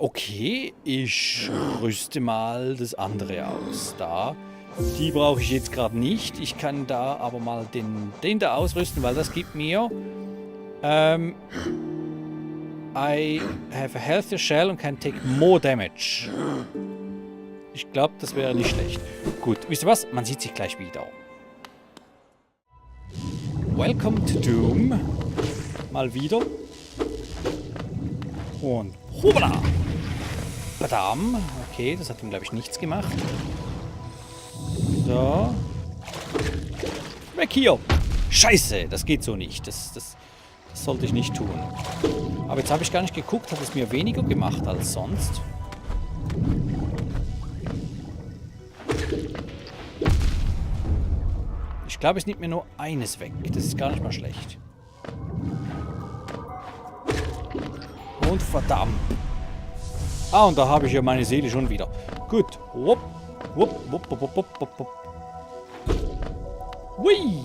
Okay, ich rüste mal das andere aus. Da. Die brauche ich jetzt gerade nicht. Ich kann da aber mal den da ausrüsten, weil das gibt mir... I have a healthier shell and can take more damage. Ich glaube, das wäre nicht schlecht. Gut, wisst ihr was? Man sieht sich gleich wieder. Welcome to Doom. Mal wieder. Und hoppla! Badam. Okay, das hat ihm, glaube ich, nichts gemacht. So. Weg hier! Scheiße, das geht so nicht. Das sollte ich nicht tun. Aber jetzt habe ich gar nicht geguckt, hat es mir weniger gemacht als sonst. Ich glaube, es nimmt mir nur eines weg. Das ist gar nicht mal schlecht. Und verdammt. Ah, und da habe ich ja meine Seele schon wieder. Gut. Wupp, wupp, wupp, wupp, wupp, wupp, wupp. Hui.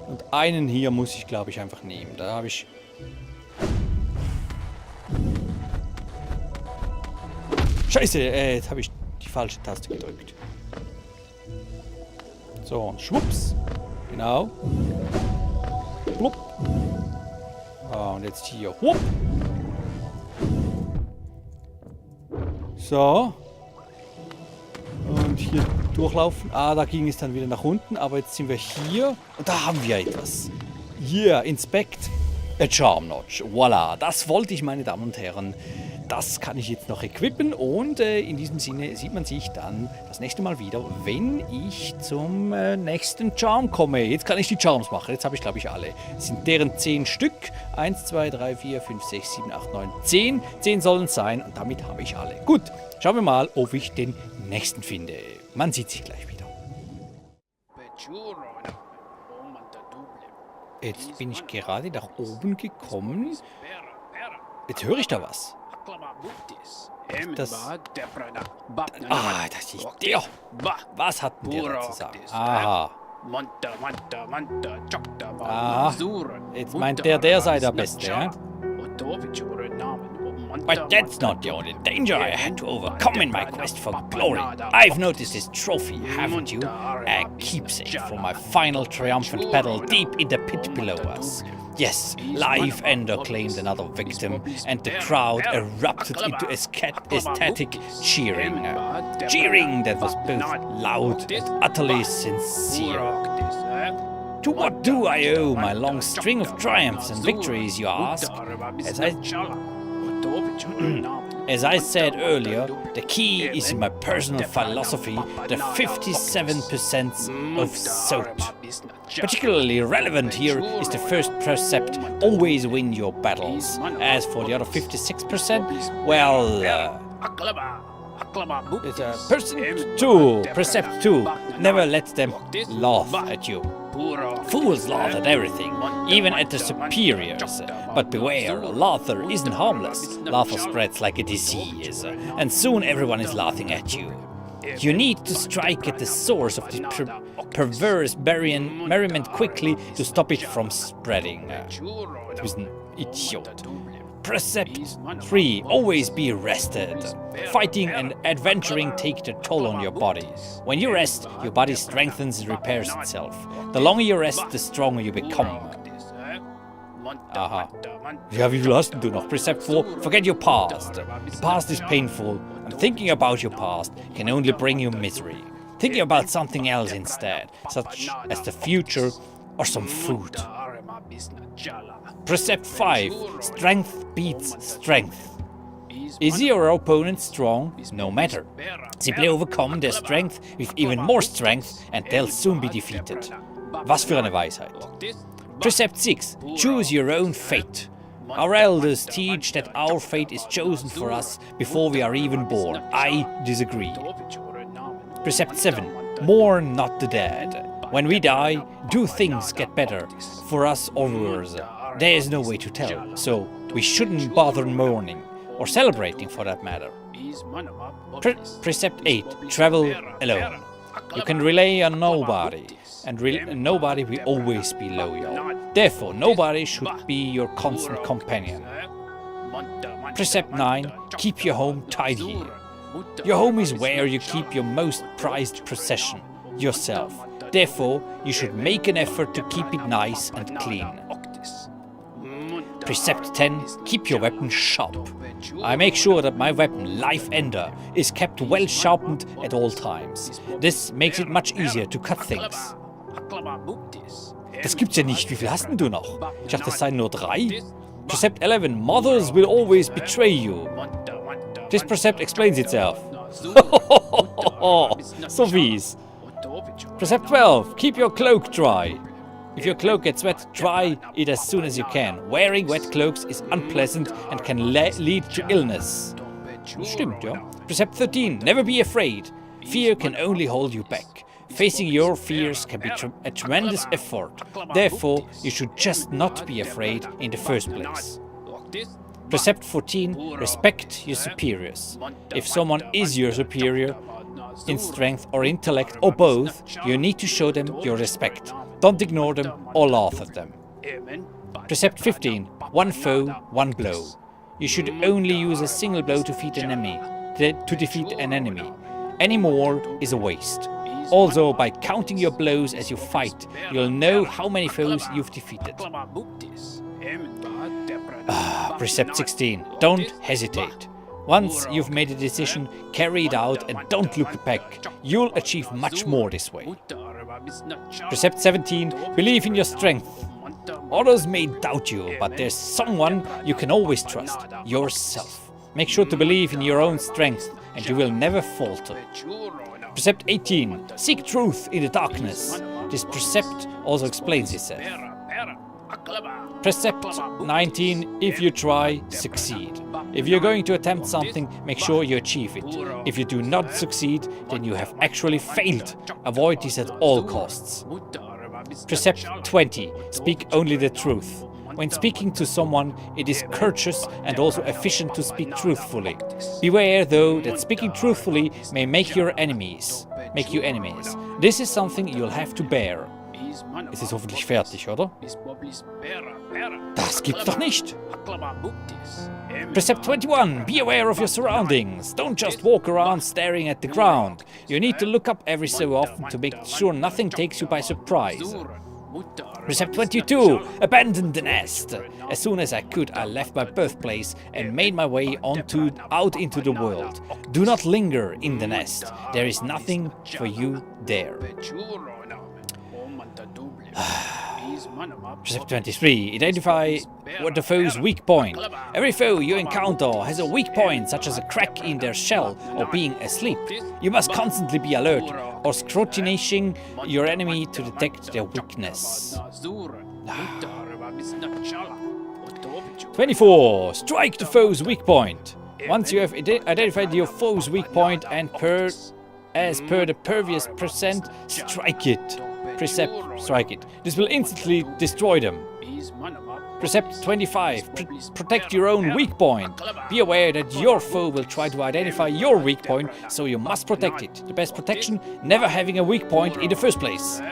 Und einen hier muss ich, glaube ich, einfach nehmen. Da habe ich... Scheiße, jetzt habe ich die falsche Taste gedrückt. So, und schwupps. Genau. Plupp. Ah, und jetzt hier. Wupp. So. Und hier durchlaufen. Ah, da ging es dann wieder nach unten. Aber jetzt sind wir hier. Und da haben wir etwas. Hier, Inspect a Charm Notch. Voila. Das wollte ich, meine Damen und Herren. Das kann ich jetzt noch equippen. Und in diesem Sinne sieht man sich dann das nächste Mal wieder, wenn ich zum nächsten Charm komme. Jetzt kann ich die Charms machen. Jetzt habe ich, glaube ich, alle. Es sind deren 10 Stück. 1, 2, 3, 4, 5, 6, 7, 8, 9, 10. 10 sollen es sein. Und damit habe ich alle. Gut, schauen wir mal, ob ich den nächsten finde. Man sieht sich gleich wieder. Jetzt bin ich gerade nach oben gekommen. Jetzt höre ich da was. Das ist der. Was hat denn der zu sagen? Aha. Ah, jetzt meint der sei der Beste, ja? But that's not the only danger I had to overcome in my quest for glory. I've noticed this trophy, haven't you? A keepsake from my final triumphant battle deep in the pit below us. Yes, Life Ender claimed another victim, and the crowd erupted into ecstatic cheering. Cheering that was both loud and utterly sincere. To what do I owe my long string of triumphs and victories, you ask? As I said earlier, the key is in my personal philosophy, the 57% of Zote. Particularly relevant here is the first precept, always win your battles. As for the other 56%, well, precept 2, never let them laugh at you. Fools laugh at everything, even at the superiors. But beware, laughter isn't harmless. Laughter spreads like a disease, and soon everyone is laughing at you. You need to strike at the source of this perverse merriment quickly to stop it from spreading. It was an idiot. Precept 3. Always be rested. Fighting and adventuring take their toll on your body. When you rest, your body strengthens and repairs itself. The longer you rest, the stronger you become. Aha. Ja, wie viel hast du noch? Precept 4. Forget your past. The past is painful, and thinking about your past can only bring you misery. Thinking about something else instead, such as the future or some food. Precept 5. Strength beats strength. Is your opponent strong? No matter. Simply overcome their strength with even more strength and they'll soon be defeated. Was für eine Weisheit. Precept 6. Choose your own fate. Our elders teach that our fate is chosen for us before we are even born. I disagree. Precept 7. Mourn not the dead. When we die, do things get better for us or worse? There is no way to tell, so we shouldn't bother mourning, or celebrating for that matter. Precept 8. Travel alone. You can rely on nobody, and nobody will always be loyal. Therefore, nobody should be your constant companion. Precept 9. Keep your home tidy. Your home is where you keep your most prized possession, yourself. Therefore, you should make an effort to keep it nice and clean. Precept 10. Keep your weapon sharp. I make sure that my weapon, Life Ender, is kept well sharpened at all times. This makes it much easier to cut things. Das gibt's ja nicht. Wie viel hast denn du noch? Ich dachte, es seien nur 3. Precept 11. Mothers will always betray you. This precept explains itself. So fies. Precept 12. Keep your cloak dry. If your cloak gets wet, dry it as soon as you can. Wearing wet cloaks is unpleasant and can lead to illness. Stimmt, ja. Precept 13. Never be afraid. Fear can only hold you back. Facing your fears can be a tremendous effort. Therefore, you should just not be afraid in the first place. Precept 14. Respect your superiors. If someone is your superior in strength or intellect or both, you need to show them your respect. Don't ignore them or laugh at them. Precept 15. One foe, one blow. You should only use a single blow to defeat an enemy. Any more is a waste. Also, by counting your blows as you fight, you'll know how many foes you've defeated. Precept 16. Don't hesitate. Once you've made a decision, carry it out and don't look back. You'll achieve much more this way. Precept 17. Believe in your strength. Others may doubt you, but there's someone you can always trust. Yourself. Make sure to believe in your own strength and you will never falter. Precept 18. Seek truth in the darkness. This precept also explains itself. Precept 19. If you try, succeed. If you're going to attempt something, make sure you achieve it. If you do not succeed, then you have actually failed. Avoid this at all costs. Precept 20. Speak only the truth. When speaking to someone, it is courteous and also efficient to speak truthfully. Beware, though, that speaking truthfully may make you enemies. This is something you'll have to bear. Es ist hoffentlich fertig, oder? Das gibt's doch nicht! Precept 21. Be aware of your surroundings. Don't just walk around staring at the ground. You need to look up every so often to make sure nothing takes you by surprise. Precept 22. Abandon the nest. As soon as I could, I left my birthplace and made my way out into the world. Do not linger in the nest. There is nothing for you there. Precept 23. Identify what the foe's weak point. Every foe you encounter has a weak point, such as a crack in their shell or being asleep. You must constantly be alert or scrutinizing your enemy to detect their weakness. 24. Strike the foe's weak point. Once you have identified your foe's weak point and as per the previous percent, strike it. Precept, strike it. This will instantly destroy them. Precept 25. Protect your own weak point. Be aware that your foe will try to identify your weak point, so you must protect it. The best protection, never having a weak point in the first place.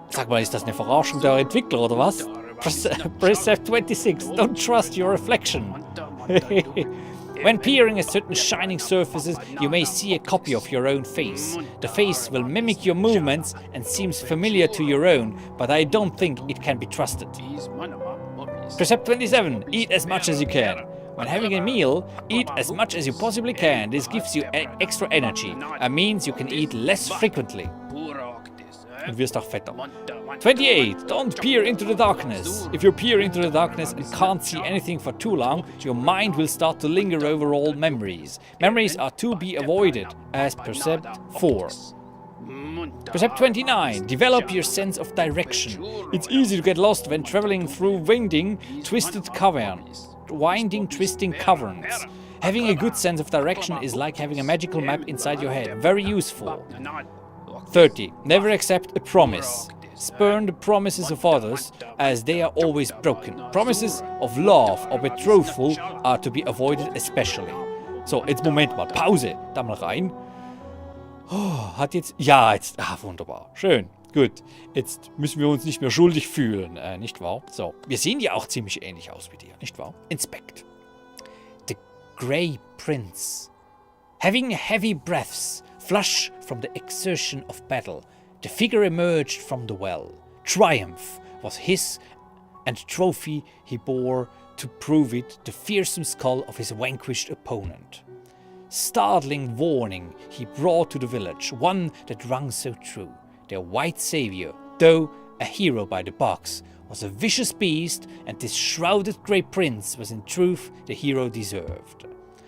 Sag mal, ist das eine Verarschung der Entwickler, oder was? Precept 26. Don't trust your reflection. When peering at certain shining surfaces, you may see a copy of your own face. The face will mimic your movements and seems familiar to your own, but I don't think it can be trusted. Precept 27. Eat as much as you can. When having a meal, eat as much as you possibly can. This gives you extra energy and means you can eat less frequently. Und wirst auch fetter. 28. Don't peer into the darkness. If you peer into the darkness and can't see anything for too long, your mind will start to linger over old memories. Memories are to be avoided, as Precept 4. Precept 29. Develop your sense of direction. It's easy to get lost when traveling through winding, twisting caverns. Having a good sense of direction is like having a magical map inside your head. Very useful. 30. Never accept a promise. Spurn the promises of others, as they are always broken. Promises of love or betrothal are to be avoided especially. So, jetzt Moment mal, Pause. Da mal rein. Oh, hat jetzt... Ja, jetzt... Ah, wunderbar. Schön. Gut, jetzt müssen wir uns nicht mehr schuldig fühlen, nicht wahr? So, wir sehen ja auch ziemlich ähnlich aus wie dir, nicht wahr? Inspect. The Grey Prince. Having heavy breaths, flush from the exertion of battle, the figure emerged from the well. Triumph was his, and trophy he bore to prove it the fearsome skull of his vanquished opponent. Startling warning he brought to the village, one that rang so true. Their white savior, though a hero by the box, was a vicious beast, and this shrouded grey prince was in truth the hero deserved.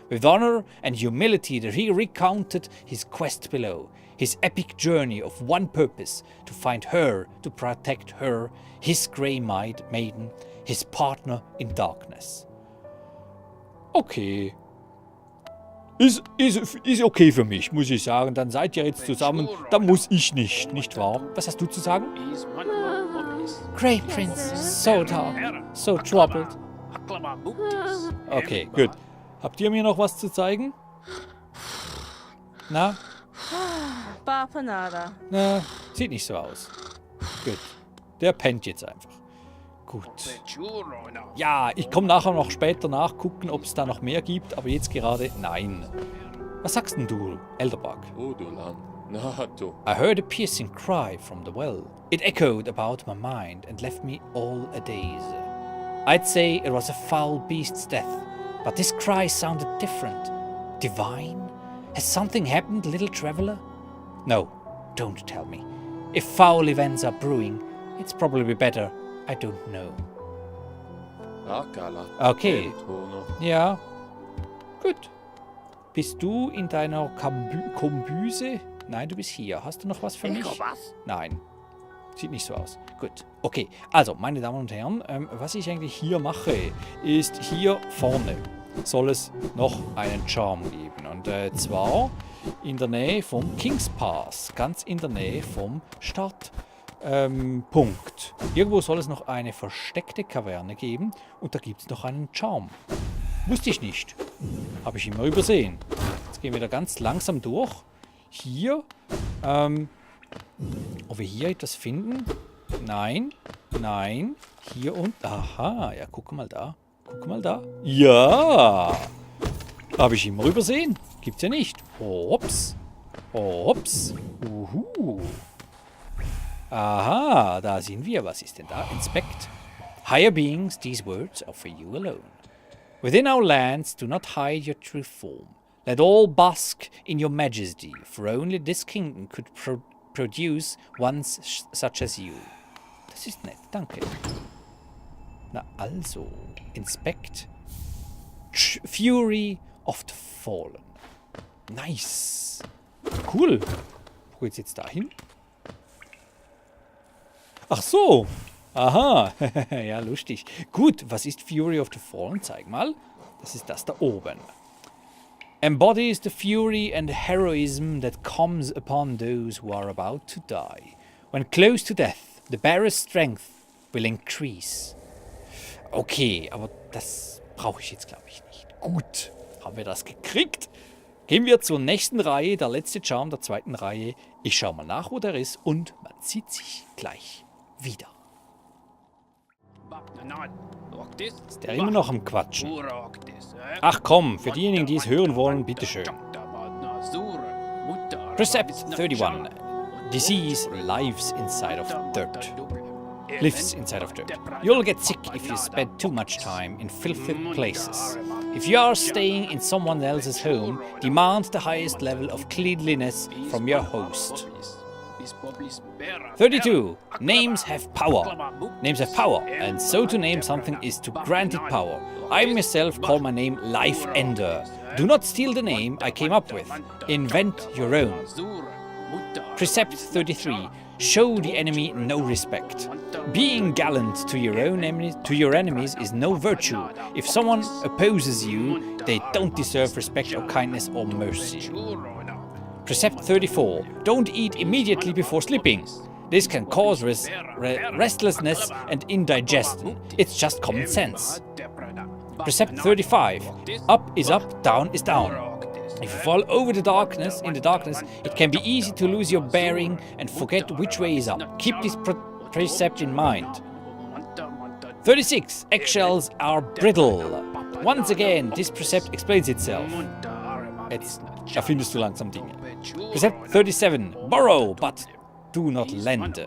With honor and humility he recounted his quest below, his epic journey of one purpose, to find her, to protect her, his grey maiden, his partner in darkness. Okay. Ist okay für mich, muss ich sagen. Dann seid ihr jetzt zusammen. Da muss ich nicht wahr? Was hast du zu sagen? Grey Prince, so dark, so troubled. Okay, gut. Habt ihr mir noch was zu zeigen? Na? Na, sieht nicht so aus. Gut. Der pennt jetzt einfach. Gut. Ja, ich komme nachher noch später nachgucken, ob es da noch mehr gibt, aber jetzt gerade nein. Was sagst denn du, Elderbug? I heard a piercing cry from the well. It echoed about my mind and left me all a daze. I'd say it was a foul beast's death, but this cry sounded different. Divine? Has something happened, little traveler? No, don't tell me. If foul events are brewing, it's probably better I don't know. Okay. Ja. Gut. Bist du in deiner Kombüse? Nein, du bist hier. Hast du noch was für mich? Nein. Sieht nicht so aus. Gut. Okay. Also, meine Damen und Herren, was ich eigentlich hier mache, ist hier vorne soll es noch einen Charme geben. Und zwar in der Nähe vom King's Pass. Ganz in der Nähe vom Start. Punkt. Irgendwo soll es noch eine versteckte Kaverne geben und da gibt es noch einen Charme. Wusste ich nicht. Habe ich immer übersehen. Jetzt gehen wir da ganz langsam durch. Hier. Ob wir hier etwas finden? Nein. Nein. Hier und... Aha. Ja, guck mal da. Guck mal da. Ja. Habe ich immer übersehen. Gibt's ja nicht. Ups. Ups. Uhu. Aha, da sind wir. Was ist denn da? Inspect. Higher beings, these words are for you alone. Within our lands, do not hide your true form. Let all bask in your majesty, for only this kingdom could produce ones such as you. Das ist nett, danke. Na also, inspect. Fury of the Fallen. Nice. Cool. Wo geht's jetzt dahin? Ach so. Aha. Ja, lustig. Gut, was ist Fury of the Fallen? Zeig mal. Das ist das da oben. Embodies the fury and heroism that comes upon those who are about to die. When close to death, the bearer's strength will increase. Okay, aber das brauche ich jetzt, glaube ich, nicht. Gut, haben wir das gekriegt. Gehen wir zur nächsten Reihe, der letzte Charme der zweiten Reihe. Ich schaue mal nach, wo der ist und man sieht sich gleich wieder. Ist der immer noch am Quatschen? Ach komm, für diejenigen, die es hören wollen, bitteschön. Precept 31. Disease lives inside of dirt. Lives inside of dirt. You'll get sick if you spend too much time in filthy places. If you are staying in someone else's home, demand the highest level of cleanliness from your host. 32. Names have power. Names have power, and so to name something is to grant it power. I myself call my name Life Ender. Do not steal the name I came up with. Invent your own. Precept 33. Show the enemy no respect. Being gallant to your enemies is no virtue. If someone opposes you, they don't deserve respect or kindness or mercy. Precept 34. Don't eat immediately before sleeping. This can cause restlessness and indigestion. It's just common sense. Precept 35. Up is up, down is down. If you fall over the darkness, in the darkness, it can be easy to lose your bearing and forget which way is up. Keep this precept in mind. 36. Eggshells are brittle. Once again, this precept explains itself. Jetzt erfindest du langsam Dinge. Precept 37. Borrow, but do not lend.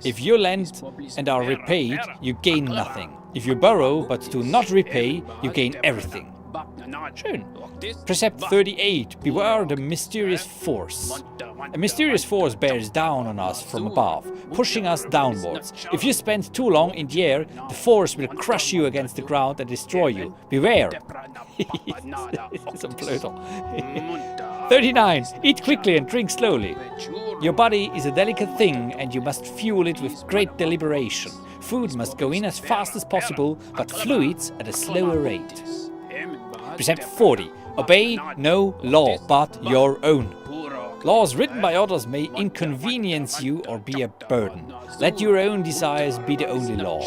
If you lend and are repaid, you gain nothing. If you borrow but do not repay, you gain everything. Schön. Precept 38. Beware the mysterious force. A mysterious force bears down on us from above, pushing us downwards. If you spend too long in the air, the force will crush you against the ground and destroy you. Beware. 39. Eat quickly and drink slowly. Your body is a delicate thing and you must fuel it with great deliberation. Food must go in as fast as possible, but fluids at a slower rate. Precept 40. Obey no law but your own. Laws written by others may inconvenience you or be a burden. Let your own desires be the only law.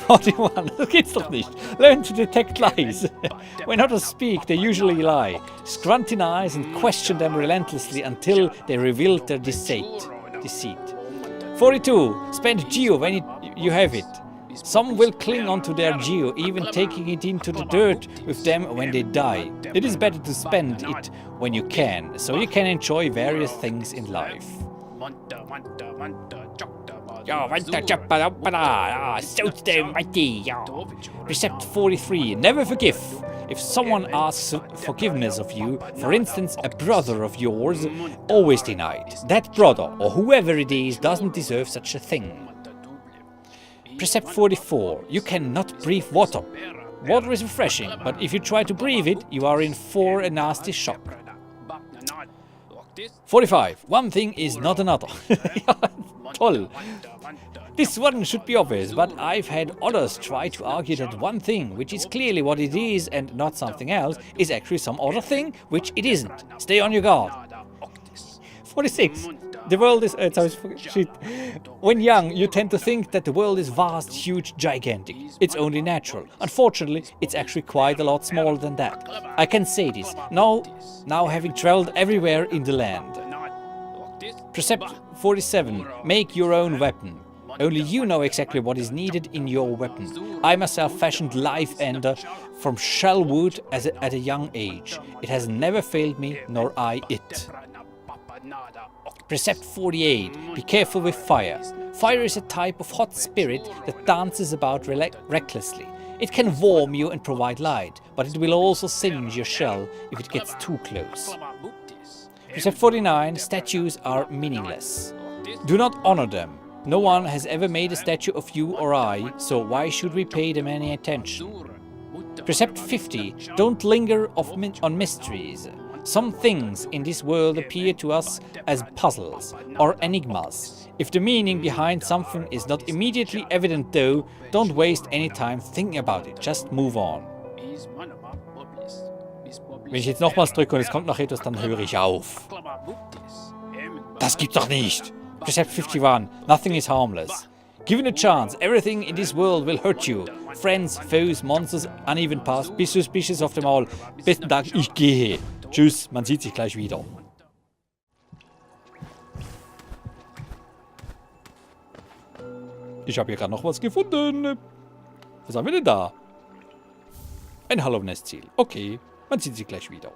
41. Das geht's doch nicht. Learn to detect lies. When others speak, they usually lie. Scrutinize and question them relentlessly until they reveal their deceit. 42. Spend geo when you have it. Some will cling onto their geo, even taking it into the dirt with them when they die. It is better to spend it when you can, so you can enjoy various things in life. Zote the Mighty. Precept 43. Never forgive. If someone asks forgiveness of you, for instance, a brother of yours, always deny it. That brother, or whoever it is, doesn't deserve such a thing. Precept 44. You cannot breathe water. Water is refreshing, but if you try to breathe it, you are in for a nasty shock. 45. One thing is not another. Toll. This one should be obvious, but I've had others try to argue that one thing, which is clearly what it is and not something else, is actually some other thing, which it isn't. Stay on your guard. 46. The world is... When young, you tend to think that the world is vast, huge, gigantic. It's only natural. Unfortunately, it's actually quite a lot smaller than that. I can say this, now having traveled everywhere in the land. Precept 47. Make your own weapon. Only you know exactly what is needed in your weapon. I myself fashioned Life Ender from shell wood at a young age. It has never failed me, nor I it. Precept 48. Be careful with fire. Fire is a type of hot spirit that dances about recklessly. It can warm you and provide light, but it will also singe your shell if it gets too close. Precept 49. Statues are meaningless. Do not honor them. No one has ever made a statue of you or I, so why should we pay them any attention? Precept 50. Don't linger on mysteries. Some things in this world appear to us as puzzles or enigmas. If the meaning behind something is not immediately evident though, don't waste any time thinking about it, just move on. Wenn ich jetzt nochmals drücke und es kommt noch etwas, dann höre ich auf. Das gibt's doch nicht! Precept 51. Nothing is harmless. Given a chance, everything in this world will hurt you. Friends, foes, monsters, uneven paths, bis suspicious of them all. Besten Dank, ich gehe. Tschüss, man sieht sich gleich wieder. Ich habe hier gerade noch was gefunden. Was haben wir denn da? Ein Hallow-Nestziel. Okay, man sieht sich gleich wieder.